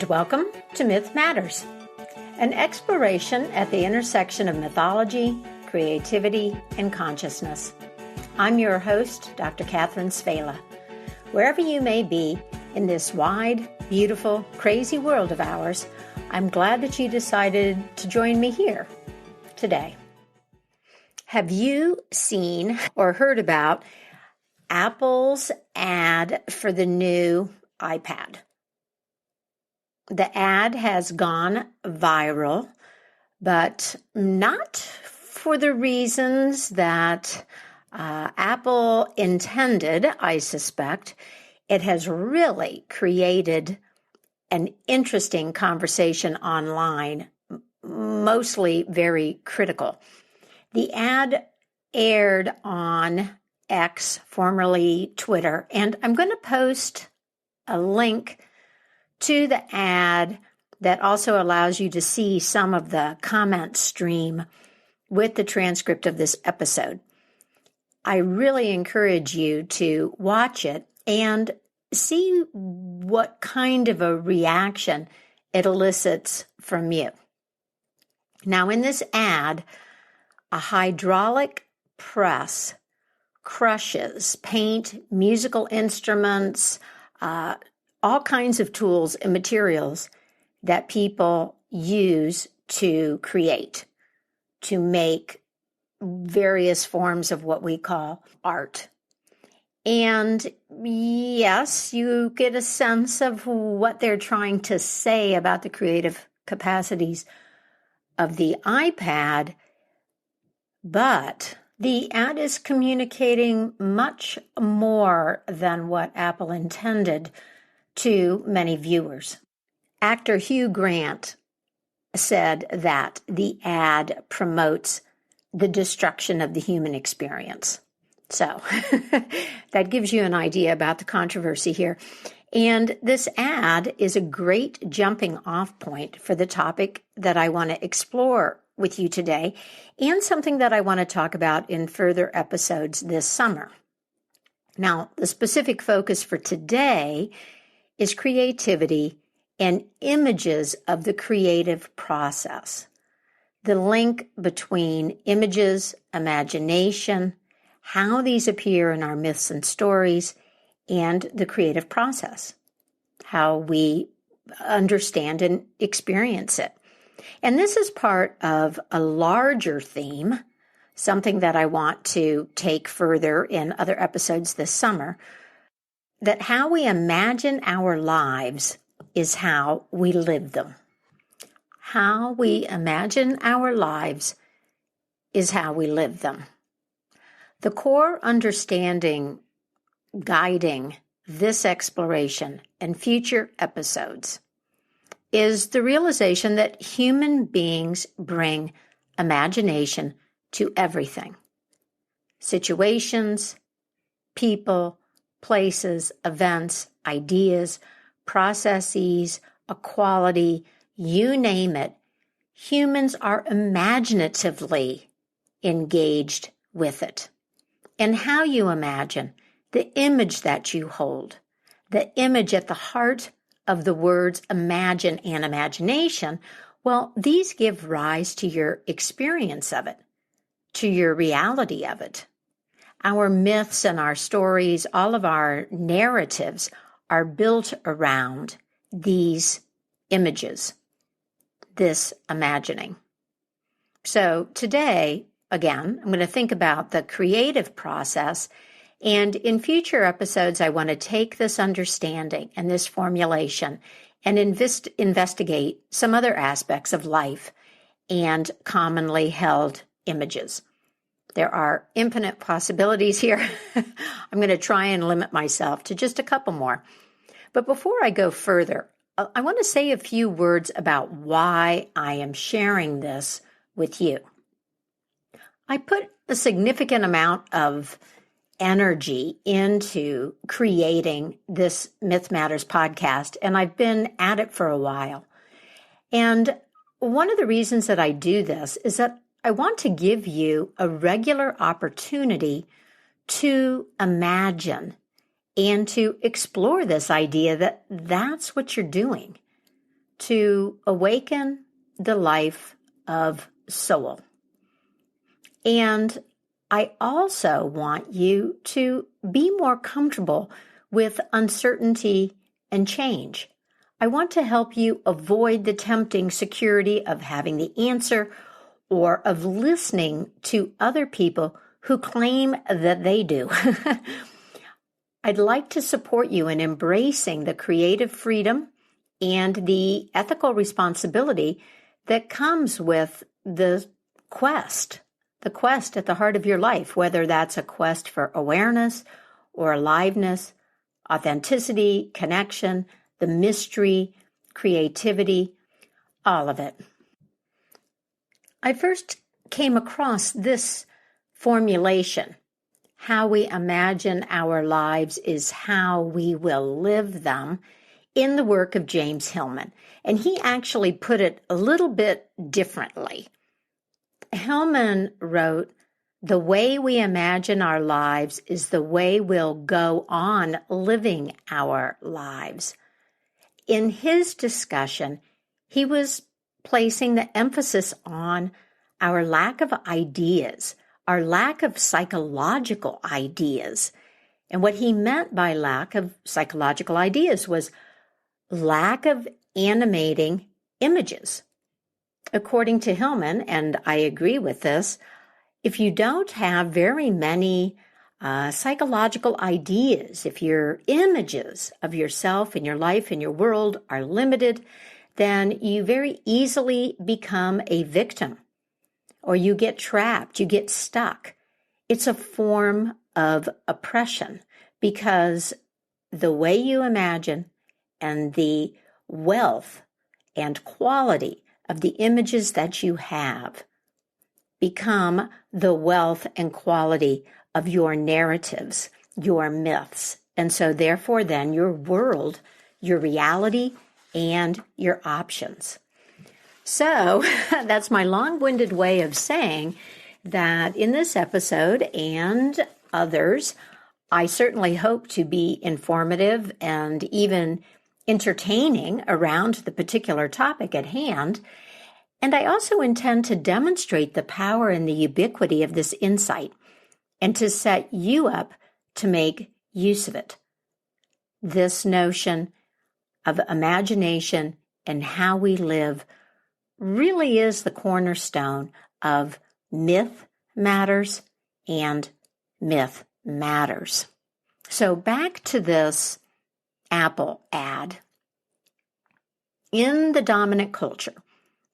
and welcome to Myth Matters, an exploration at the intersection of mythology, creativity, and consciousness. I'm your host, Dr. Catherine Svela. Wherever you may be in this wide, beautiful, crazy world of ours, I'm glad that you decided to join me here today. Have you seen or heard about Apple's ad for the new iPad? The ad has gone viral, but not for the reasons that Apple intended, I suspect. It has really created an interesting conversation online, mostly very critical. The ad aired on X, formerly Twitter, and I'm going to post a link to the ad that also allows you to see some of the comment stream with the transcript of this episode. I really encourage you to watch it and see what kind of a reaction it elicits from you. Now, in this ad, a hydraulic press crushes paint, musical instruments, all kinds of tools and materials that people use to create, to make various forms of what we call art. And yes, you get a sense of what they're trying to say about the creative capacities of the iPad, but the ad is communicating much more than what Apple intended to many viewers. Actor Hugh Grant said that the ad promotes the destruction of the human experience. So that gives you an idea about the controversy here. And this ad is a great jumping off point for the topic that I want to explore with you today, and something that I want to talk about in further episodes this summer. Now, the specific focus for today is creativity and images of the creative process. The link between images, imagination, how these appear in our myths and stories, and the creative process, how we understand and experience it. And this is part of a larger theme, something that I want to take further in other episodes this summer, that how we imagine our lives is how we live them. How we imagine our lives is how we live them. The core understanding guiding this exploration and future episodes is the realization that human beings bring imagination to everything. Situations, people, places, events, ideas, processes, equality, you name it, humans are imaginatively engaged with it. And how you imagine, the image that you hold, the image at the heart of the words imagine and imagination, well, these give rise to your experience of it, to your reality of it. Our myths and our stories, all of our narratives are built around these images, this imagining. So today, again, I'm going to think about the creative process, and in future episodes, I want to take this understanding and this formulation and investigate some other aspects of life and commonly held images. There are infinite possibilities here. I'm going to try and limit myself to just a couple more. But before I go further, I want to say a few words about why I am sharing this with you. I put a significant amount of energy into creating this Myth Matters podcast, and I've been at it for a while. And one of the reasons that I do this is that I want to give you a regular opportunity to imagine and to explore this idea that that's what you're doing. to awaken the life of soul. And I also want you to be more comfortable with uncertainty and change. I want to help you avoid the tempting security of having the answer or of listening to other people who claim that they do. I'd like to support you in embracing the creative freedom and the ethical responsibility that comes with the quest at the heart of your life, whether that's a quest for awareness or aliveness, authenticity, connection, the mystery, creativity, all of it. I first came across this formulation: how we imagine our lives is how we will live them, in the work of James Hillman. And he actually put it a little bit differently. Hillman wrote, "The way we imagine our lives is the way we'll go on living our lives." In his discussion, he was placing the emphasis on our lack of ideas, our lack of psychological ideas. And what he meant by lack of psychological ideas was lack of animating images. According to Hillman, and I agree with this, if you don't have very many psychological ideas, if your images of yourself and your life and your world are limited, then you very easily become a victim, or you get trapped, you get stuck. It's a form of oppression, because the way you imagine and the wealth and quality of the images that you have become the wealth and quality of your narratives, your myths. And so therefore then your world, your reality, and your options. So that's my long-winded way of saying that in this episode and others, I certainly hope to be informative and even entertaining around the particular topic at hand. And I also intend to demonstrate the power and the ubiquity of this insight and to set you up to make use of it. This notion of imagination and how we live really is the cornerstone of Myth Matters and Myth Matters. So back to this Apple ad. In the dominant culture,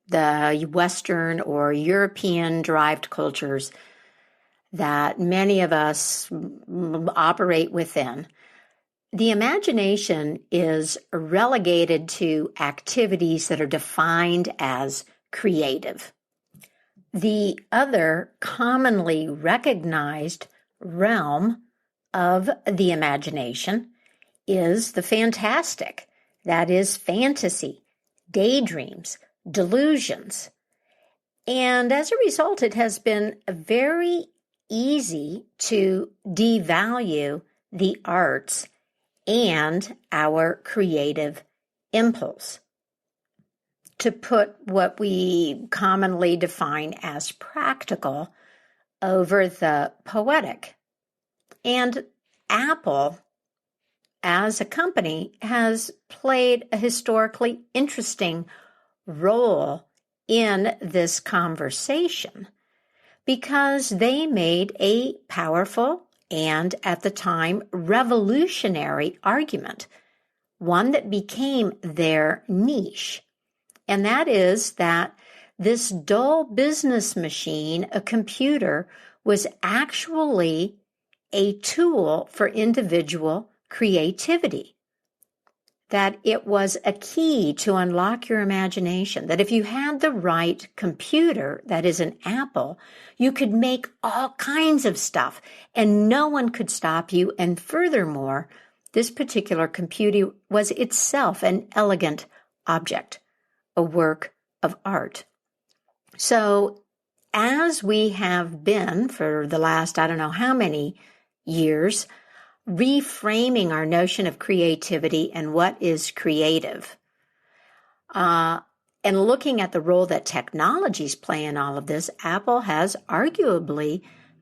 the Western or European-derived cultures that many of us operate within, the imagination is relegated to activities that are defined as creative. The other commonly recognized realm of the imagination is the fantastic. That is fantasy, daydreams, delusions. And as a result, it has been very easy to devalue the arts and our creative impulse, to put what we commonly define as practical over the poetic. And Apple, as a company, has played a historically interesting role in this conversation because they made a powerful and, at the time, revolutionary argument, one that became their niche. And that is that this dull business machine, a computer, was actually a tool for individual creativity, that it was a key to unlock your imagination, that if you had the right computer, that is an Apple, you could make all kinds of stuff and no one could stop you. And furthermore, this particular computer was itself an elegant object, a work of art. So as we have been for the last, I don't know how many years, reframing our notion of creativity and what is creative, And looking at the role that technologies play in all of this, Apple has arguably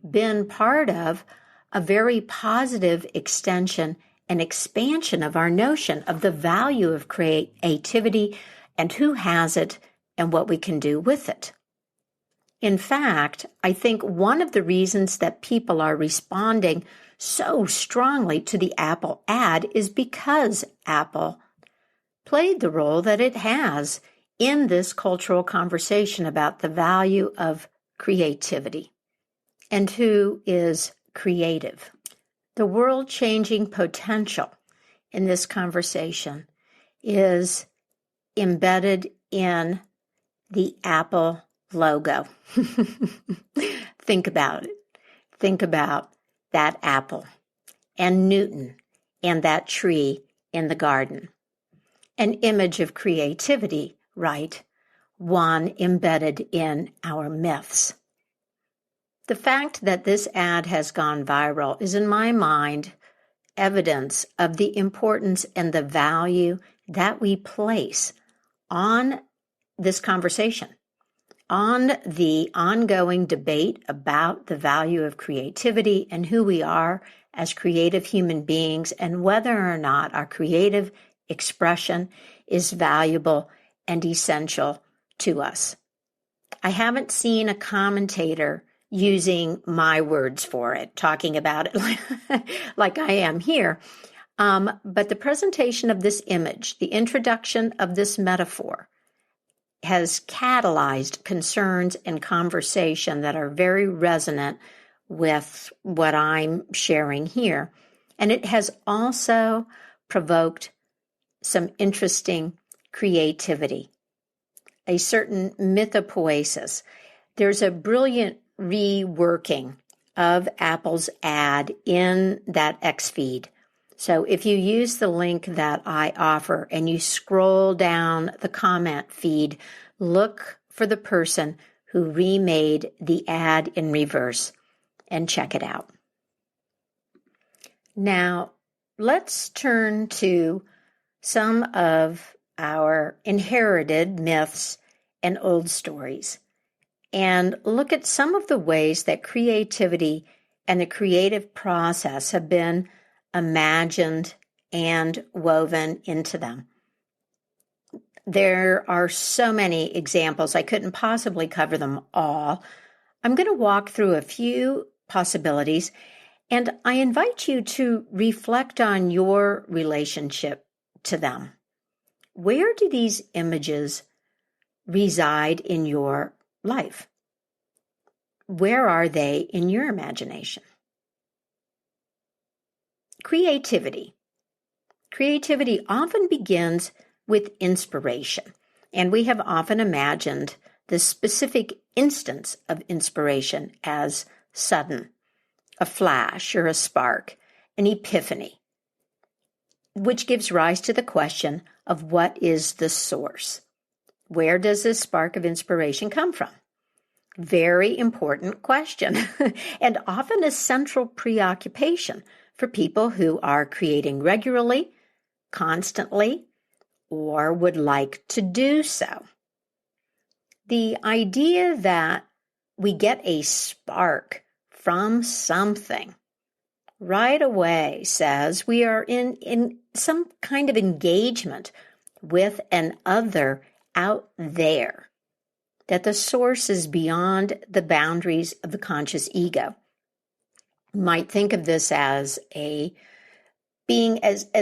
been part of a very positive extension and expansion of our notion of the value of creativity and who has it and what we can do with it. In fact, I think one of the reasons that people are responding so strongly to the Apple ad is because Apple played the role that it has in this cultural conversation about the value of creativity and who is creative. The world-changing potential in this conversation is embedded in the Apple logo. Think about it. Think about that apple and Newton and that tree in the garden. An image of creativity, right? One embedded in our myths. The fact that this ad has gone viral is, in my mind, evidence of the importance and the value that we place on this conversation, on the ongoing debate about the value of creativity and who we are as creative human beings and whether or not our creative expression is valuable and essential to us. I haven't seen a commentator using my words for it, talking about it like I am here. But the presentation of this image, the introduction of this metaphor, has catalyzed concerns and conversation that are very resonant with what I'm sharing here. And it has also provoked some interesting creativity, a certain mythopoesis. There's a brilliant reworking of Apple's ad in that X feed. So if you use the link that I offer and you scroll down the comment feed, look for the person who remade the ad in reverse and check it out. Now, let's turn to some of our inherited myths and old stories and look at some of the ways that creativity and the creative process have been imagined and woven into them. There are so many examples. I couldn't possibly cover them all. I'm going to walk through a few possibilities, and I invite you to reflect on your relationship to them. Where do these images reside in your life? Where are they in your imagination? Creativity. Creativity often begins with inspiration, and we have often imagined the specific instance of inspiration as sudden, a flash or a spark, an epiphany, which gives rise to the question of what is the source? Where does this spark of inspiration come from? Very important question, and often a central preoccupation for people who are creating regularly, constantly, or would like to do so. The idea that we get a spark from something right away says we are in some kind of engagement with an other out there, that the source is beyond the boundaries of the conscious ego. You might think of this as the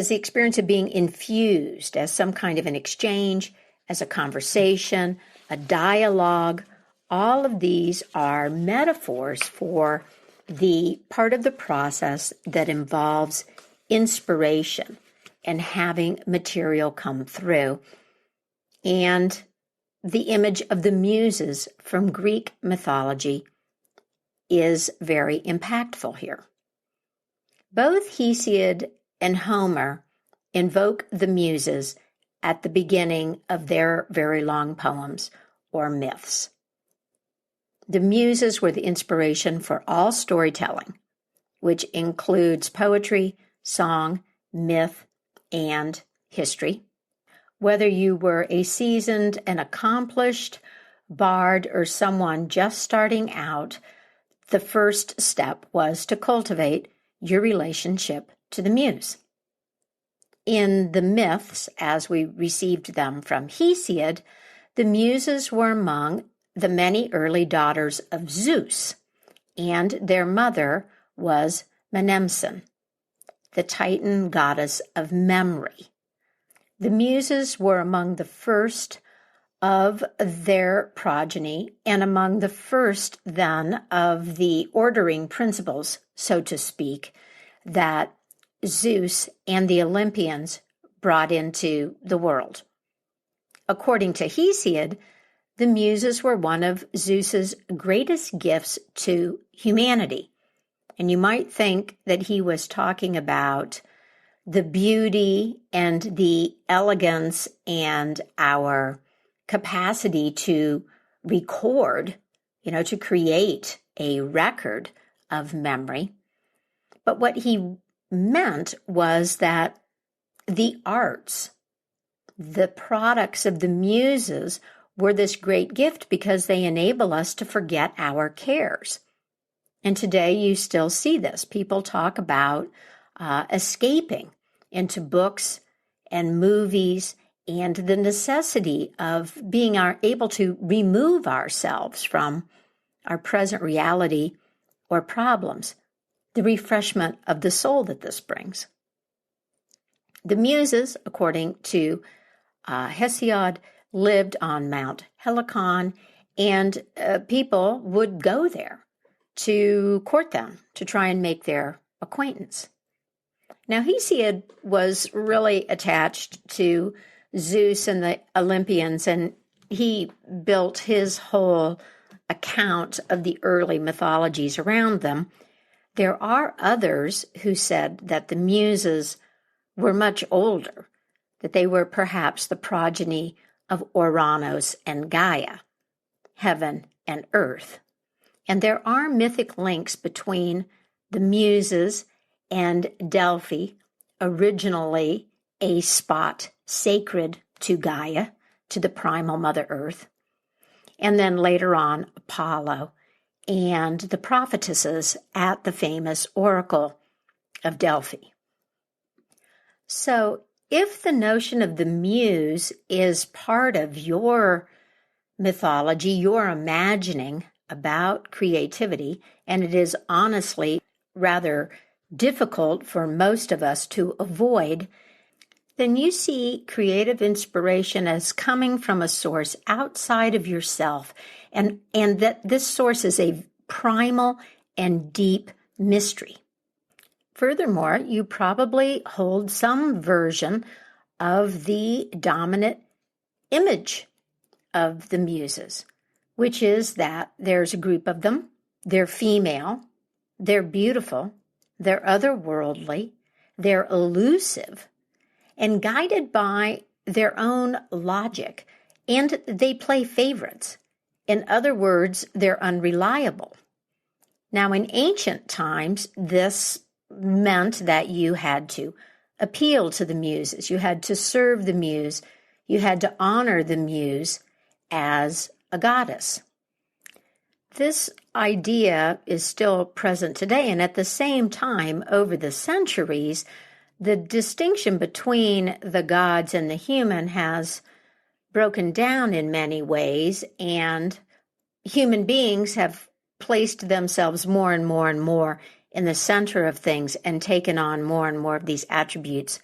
experience of being infused, as some kind of an exchange, as a conversation, a dialogue. All of these are metaphors for the part of the process that involves inspiration and having material come through. And the image of the muses from Greek mythology is very impactful here. Both Hesiod and Homer invoke the muses at the beginning of their very long poems or myths. The muses were the inspiration for all storytelling, which includes poetry, song, myth, and history. Whether you were a seasoned and accomplished bard or someone just starting out, the first step was to cultivate your relationship to the muse. In the myths, as we received them from Hesiod, the muses were among the many early daughters of Zeus, and their mother was Mnemosyne, the Titan goddess of memory. The muses were among the first of their progeny and among the first, then, of the ordering principles, so to speak, that Zeus and the Olympians brought into the world. According to Hesiod, the muses were one of Zeus's greatest gifts to humanity. And you might think that he was talking about the beauty and the elegance and our capacity to record, to create a record of memory. But what he meant was that the arts, the products of the muses, were this great gift because they enable us to forget our cares. And today you still see this. People talk about escaping into books and movies and the necessity of being able to remove ourselves from our present reality or problems, the refreshment of the soul that this brings. The muses, according to Hesiod, lived on Mount Helicon, and people would go there to court them, to try and make their acquaintance. Now, Hesiod was really attached to Zeus and the Olympians, and he built his whole account of the early mythologies around them. There are others who said that the muses were much older, that they were perhaps the progeny of Ouranos and Gaia, heaven and earth. And there are mythic links between the muses and Delphi, originally a spot sacred to Gaia, to the primal Mother Earth, and then later on Apollo and the prophetesses at the famous Oracle of Delphi. So if the notion of the muse is part of your mythology, your imagining about creativity, and it is honestly rather difficult for most of us to avoid, then you see creative inspiration as coming from a source outside of yourself, and that this source is a primal and deep mystery. Furthermore, you probably hold some version of the dominant image of the muses, which is that there's a group of them, they're female, they're beautiful, they're otherworldly, they're elusive, and guided by their own logic, and they play favorites. In other words, they're unreliable. Now, in ancient times, this meant that you had to appeal to the muses, you had to serve the muse, you had to honor the muse as a goddess. This idea is still present today, and at the same time, over the centuries, the distinction between the gods and the human has broken down in many ways, and human beings have placed themselves more and more and more in the center of things and taken on more and more of these attributes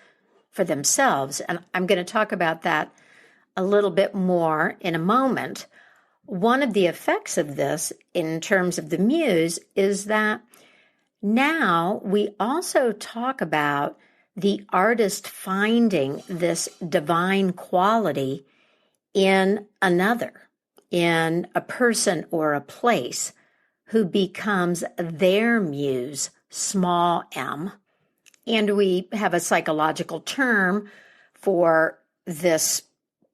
for themselves. And I'm going to talk about that a little bit more in a moment. One of the effects of this in terms of the muse is that now we also talk about the artist finding this divine quality in another, in a person or a place, who becomes their muse, small m. And we have a psychological term for this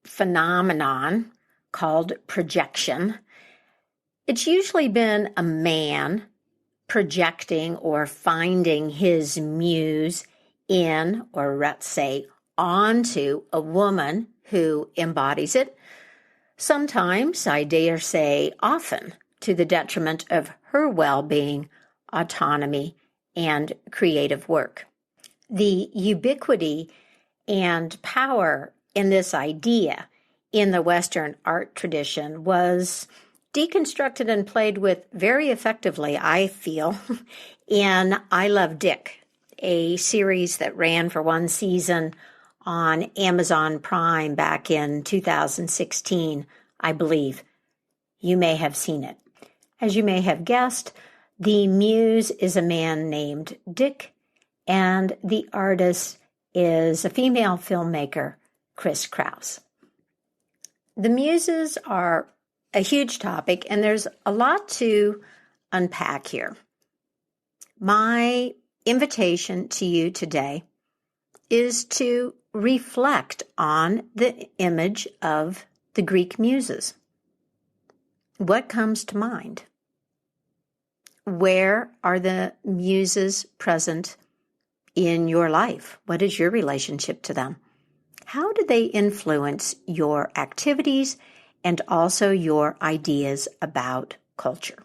phenomenon called projection. It's usually been a man projecting or finding his muse in, or let's say, onto a woman who embodies it, sometimes, I dare say often, to the detriment of her well-being, autonomy, and creative work. The ubiquity and power in this idea in the Western art tradition was deconstructed and played with very effectively, I feel, in I Love Dick, a series that ran for one season on Amazon Prime back in 2016, I believe. You may have seen it. As you may have guessed, the muse is a man named Dick, and the artist is a female filmmaker, Chris Kraus. The muses are a huge topic, and there's a lot to unpack here. My invitation to you today is to reflect on the image of the Greek muses. What comes to mind? Where are the muses present in your life? What is your relationship to them? How do they influence your activities and also your ideas about culture?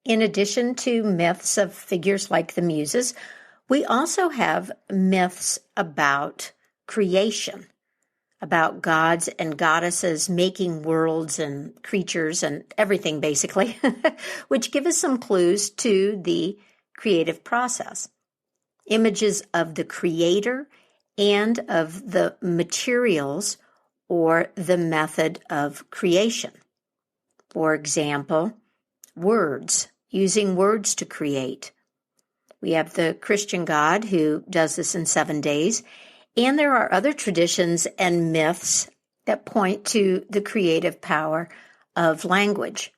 In addition to myths of figures like the muses, we also have myths about creation, about gods and goddesses making worlds and creatures and everything basically, which give us some clues to the creative process. Images of the creator and of the materials or the method of creation. For example, words, using words to create. We have the Christian God who does this in 7 days, and there are other traditions and myths that point to the creative power of language.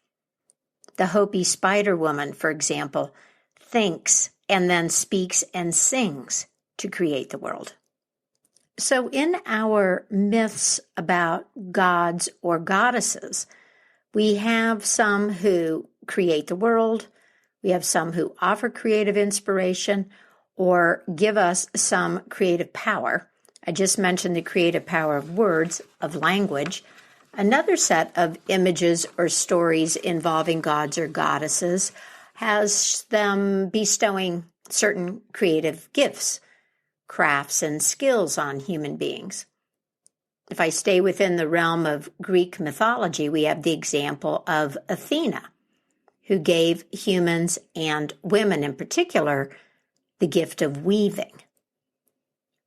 The Hopi spider woman, for example, thinks and then speaks and sings to create the world. So in our myths about gods or goddesses, we have some who create the world, we have some who offer creative inspiration or give us some creative power. I just mentioned the creative power of words, of language. Another set of images or stories involving gods or goddesses has them bestowing certain creative gifts, crafts, and skills on human beings. If I stay within the realm of Greek mythology, we have the example of Athena, who gave humans and women in particular the gift of weaving.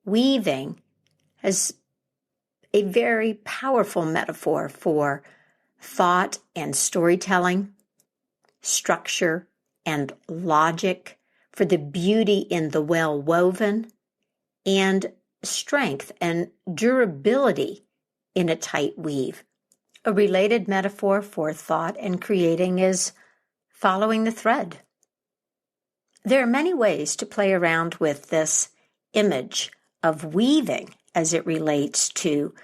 Weaving is a very powerful metaphor for thought and storytelling, structure and logic, for the beauty in the well-woven, and strength and durability in a tight weave. A related metaphor for thought and creating is following the thread. There are many ways to play around with this image of weaving as it relates to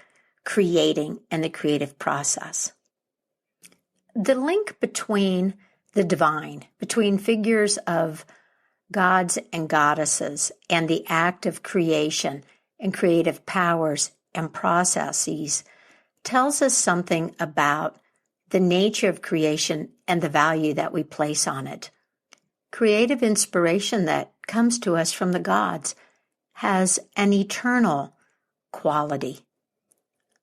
creating and the creative process. The link between the divine, between figures of gods and goddesses and the act of creation and creative powers and processes tells us something about the nature of creation and the value that we place on it. Creative inspiration that comes to us from the gods has an eternal quality,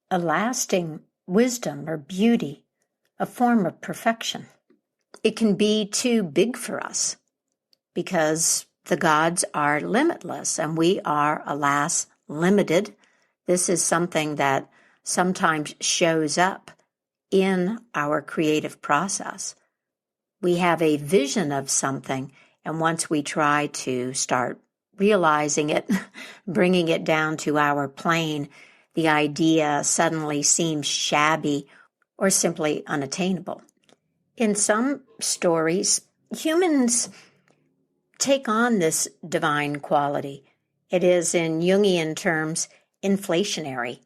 a lasting wisdom or beauty, a form of perfection. It can be too big for us because the gods are limitless and we are, alas, limited. This is something that sometimes shows up in our creative process. We have a vision of something, and once we try to start realizing it, bringing it down to our plane, the idea suddenly seems shabby or simply unattainable. In some stories, humans take on this divine quality. It is, in Jungian terms, inflationary.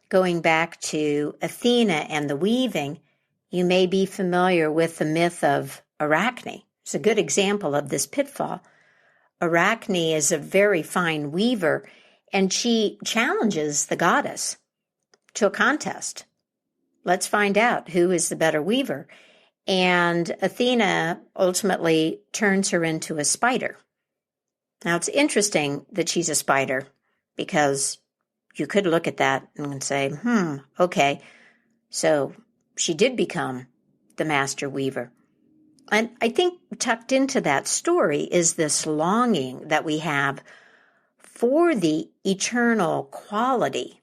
Going back to Athena and the weaving, you may be familiar with the myth of Arachne. It's a good example of this pitfall. Arachne is a very fine weaver, and she challenges the goddess to a contest. Let's find out who is the better weaver. And Athena ultimately turns her into a spider. Now, it's interesting that she's a spider because you could look at that and say, okay, so she did become the master weaver. And I think tucked into that story is this longing that we have for the eternal quality,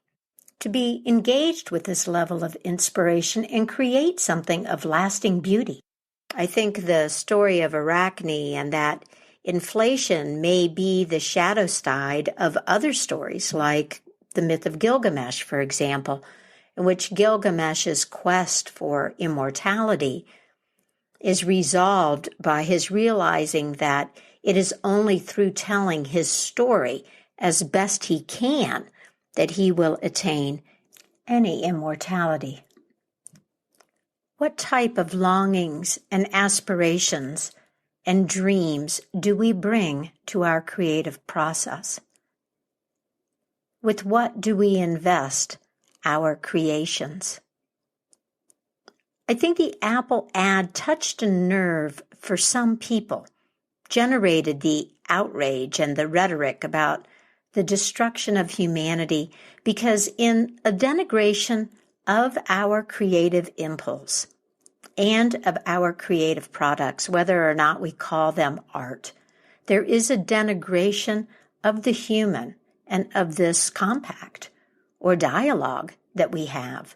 to be engaged with this level of inspiration and create something of lasting beauty. I think the story of Arachne and that inflation may be the shadow side of other stories, like the myth of Gilgamesh, for example, in which Gilgamesh's quest for immortality is resolved by his realizing that it is only through telling his story as best he can that he will attain any immortality. What type of longings and aspirations and dreams do we bring to our creative process? With what do we invest our creations? I think the Apple ad touched a nerve for some people, generated the outrage and the rhetoric about the destruction of humanity, because in a denigration of our creative impulse and of our creative products, whether or not we call them art, there is a denigration of the human and of this compact or dialogue that we have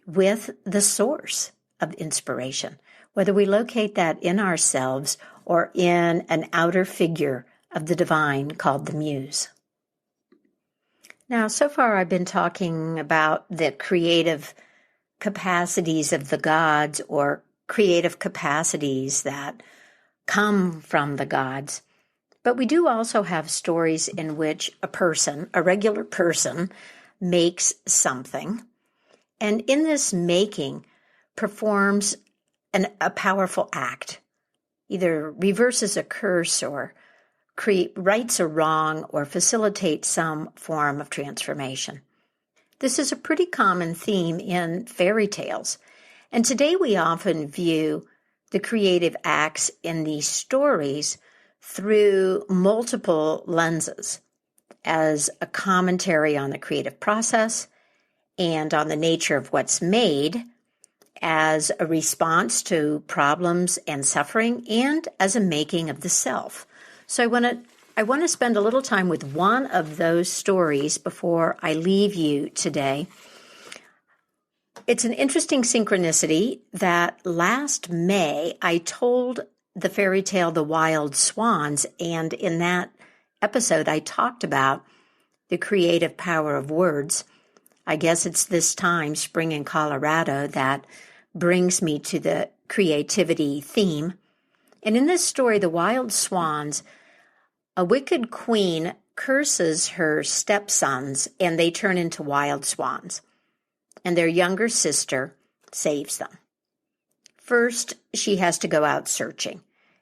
with the source of inspiration, whether we locate that in ourselves or in an outer figure of the divine called the muse. Now, so far I've been talking about the creative capacities of the gods or creative capacities that come from the gods. But we do also have stories in which a person, a regular person, makes something, and in this making performs a powerful act, either reverses a curse or rights a wrong or facilitates some form of transformation. This is a pretty common theme in fairy tales, and today we often view the creative acts in these stories through multiple lenses as a commentary on the creative process and on the nature of what's made, as a response to problems and suffering, and as a making of the self. So I want to spend a little time with one of those stories before I leave you today. It's an interesting synchronicity that last May I told the fairy tale The Wild Swans, and in that episode I talked about the creative power of words. I guess it's this time, spring in Colorado, that brings me to the creativity theme. And in this story, The Wild Swans, a wicked queen curses her stepsons and they turn into wild swans. And their younger sister saves them. First, she has to go out searching,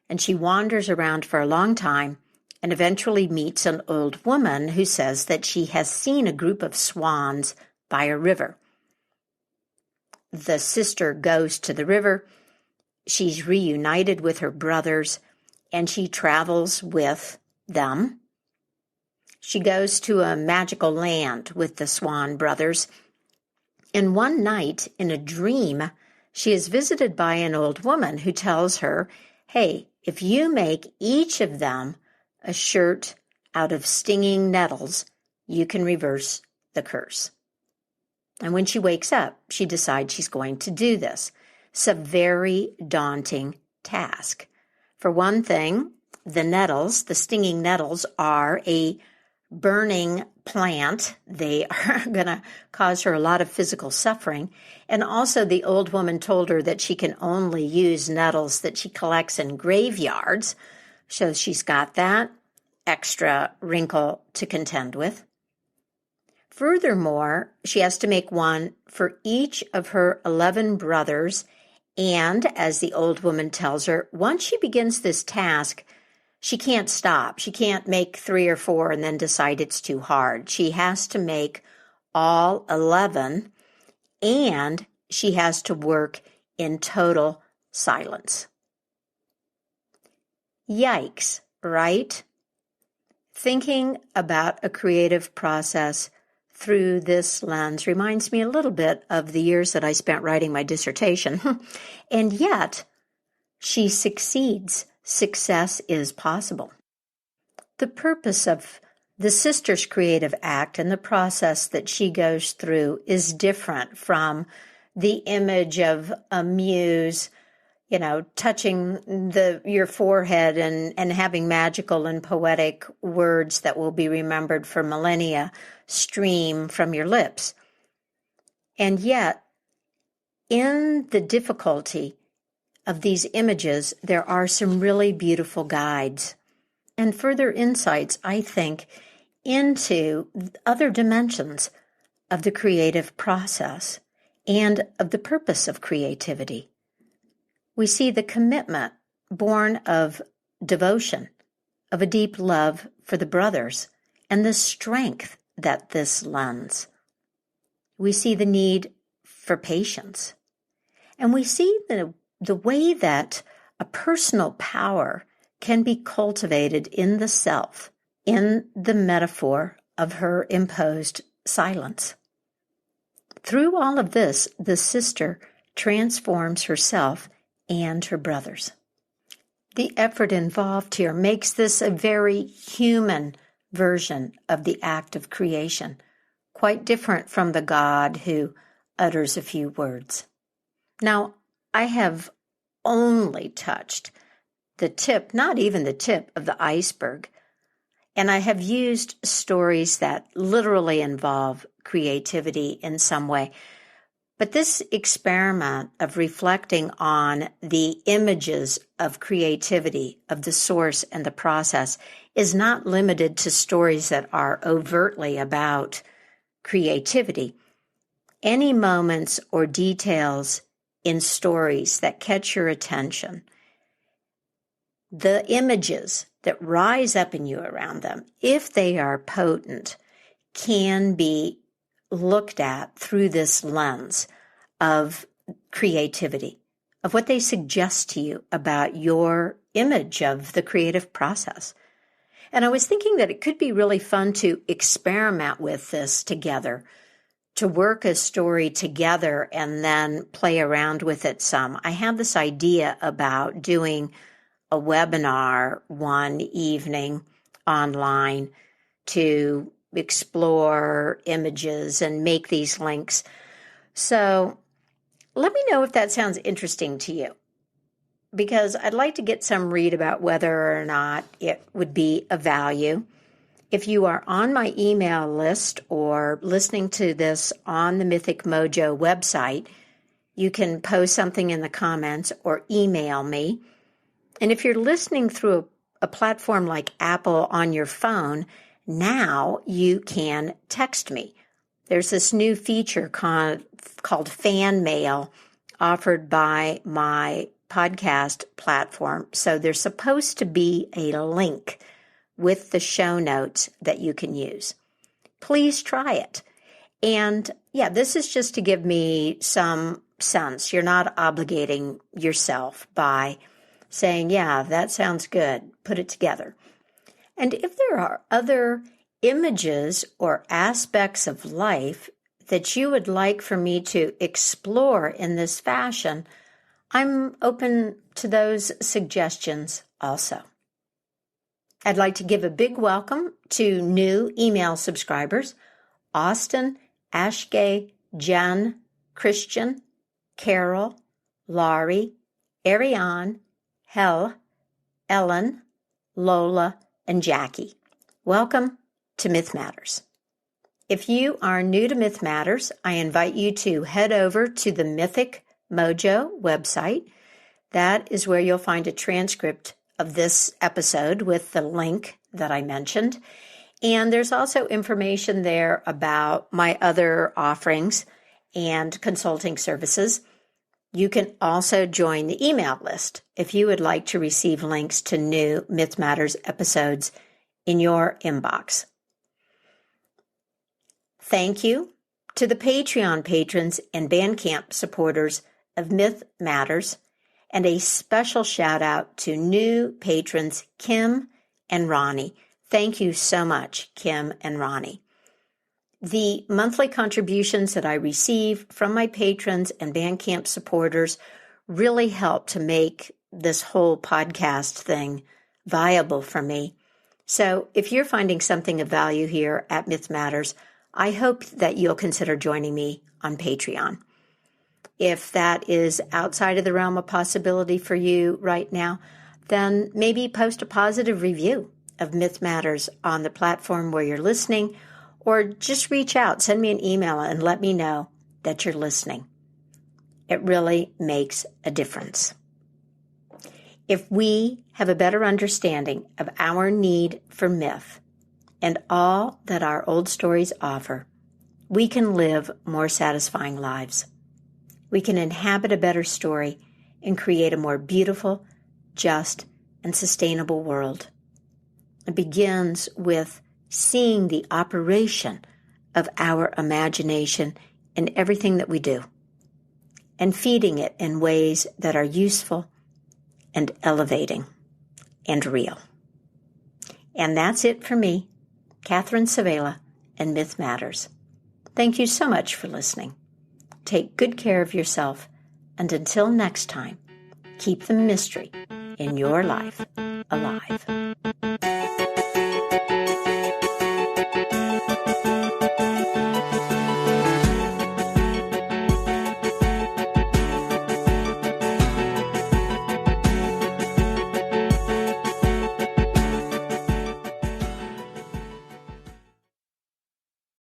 and she wanders around for a long time and eventually meets an old woman who says that she has seen a group of swans by a river. The sister goes to the river. She's reunited with her brothers, and she travels with them. She goes to a magical land with the Swan brothers, and one night in a dream, she is visited by an old woman who tells her, hey, if you make each of them a shirt out of stinging nettles, you can reverse the curse. And when she wakes up, she decides she's going to do this. It's a very daunting task. For one thing, the nettles, the stinging nettles, are a burning plant. They are going to cause her a lot of physical suffering. And also the old woman told her that she can only use nettles that she collects in graveyards. So she's got that extra wrinkle to contend with. Furthermore, she has to make one for each of her 11 brothers. And as the old woman tells her, once she begins this task, she can't stop. She can't make 3 or 4 and then decide it's too hard. She has to make all 11, and she has to work in total silence. Yikes, right? Thinking about a creative process through this lens reminds me a little bit of the years that I spent writing my dissertation. And yet, she succeeds. Success is possible. The purpose of the sister's creative act and the process that she goes through is different from the image of a muse, touching your forehead and having magical and poetic words that will be remembered for millennia stream from your lips. And yet, in the difficulty of these images, there are some really beautiful guides and further insights, I think, into other dimensions of the creative process and of the purpose of creativity. We see the commitment born of devotion, of a deep love for the brothers, and the strength that this lends. We see the need for patience. And we see the way that a personal power can be cultivated in the self, in the metaphor of her imposed silence. Through all of this, the sister transforms herself and her brothers. The effort involved here makes this a very human version of the act of creation, quite different from the God who utters a few words. Now, I have only touched the tip, not even the tip of the iceberg, and I have used stories that literally involve creativity in some way. But this experiment of reflecting on the images of creativity, of the source and the process, is not limited to stories that are overtly about creativity. Any moments or details in stories that catch your attention, the images that rise up in you around them, if they are potent, can be looked at through this lens of creativity, of what they suggest to you about your image of the creative process. And I was thinking that it could be really fun to experiment with this together, to work a story together and then play around with it some. I had this idea about doing a webinar one evening online to explore images and make these links. So let me know if that sounds interesting to you, because I'd like to get some read about whether or not it would be of value. If you are on my email list or listening to this on the Mythic Mojo website, you can post something in the comments or email me. And if you're listening through a platform like Apple on your phone, now you can text me. There's this new feature called fan mail offered by my podcast platform. So there's supposed to be a link with the show notes that you can use. Please try it. And yeah, this is just to give me some sense. You're not obligating yourself by saying, yeah, that sounds good, put it together. And if there are other images or aspects of life that you would like for me to explore in this fashion, I'm open to those suggestions also. I'd like to give a big welcome to new email subscribers: Austin, Ashgay, Jen, Christian, Carol, Laurie, Ariane, Hel, Ellen, Lola, and Jackie. Welcome to Myth Matters. If you are new to Myth Matters, I invite you to head over to the Mythic Mojo website. That is where you'll find a transcript of this episode with the link that I mentioned. And there's also information there about my other offerings and consulting services. You can also join the email list if you would like to receive links to new Myth Matters episodes in your inbox. Thank you To the Patreon patrons and Bandcamp supporters of Myth Matters, and a special shout out to new patrons Kim and Ronnie. Thank you so much, Kim and Ronnie. The monthly contributions that I receive from my patrons and Bandcamp supporters really help to make this whole podcast thing viable for me. So if you're finding something of value here at Myth Matters, I hope that you'll consider joining me on Patreon. If that is outside of the realm of possibility for you right now, then maybe post a positive review of Myth Matters on the platform where you're listening, or just reach out, send me an email and let me know that you're listening. It really makes a difference. If we have a better understanding of our need for myth and all that our old stories offer, we can live more satisfying lives. We can inhabit a better story and create a more beautiful, just, and sustainable world. It begins with seeing the operation of our imagination in everything that we do, and feeding it in ways that are useful and elevating and real. And that's it for me, Catherine Savela, and Myth Matters. Thank you so much for listening. Take good care of yourself, and until next time, keep the mystery in your life alive.